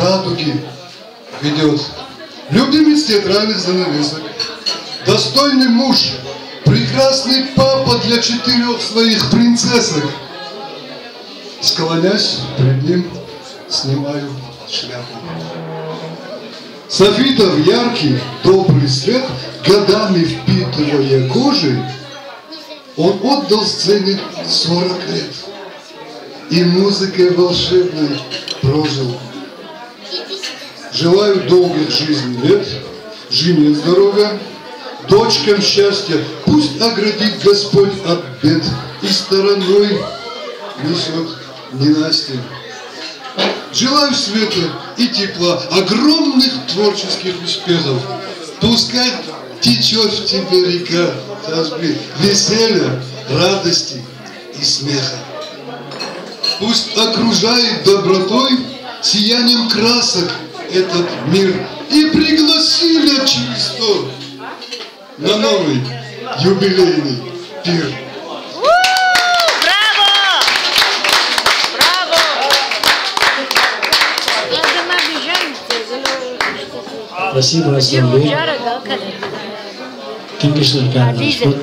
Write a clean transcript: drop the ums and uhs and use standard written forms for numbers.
радуги ведет. Любимец театральных занавесок, достойный муж, прекрасный папа для 4 своих принцессок. Склонясь перед ним, снимаю шляпу. Софитов яркий, добрый свет, годами впитывая кожей, он отдал сцене 40 лет и музыкой волшебной прожил. Желаю долгих жизней лет, жене здоровья, дочкам счастья, пусть оградит Господь от бед и стороной несет ненастье. Желаю света и тепла, огромных творческих успехов. Пускай течет в тебе река веселья, радости и смеха. Пусть окружает добротой, сиянием красок этот мир. И пригласи Лечисто на новый юбилейный пир. Спасибо, Ассамблей. Кенгишлер Карнас, вот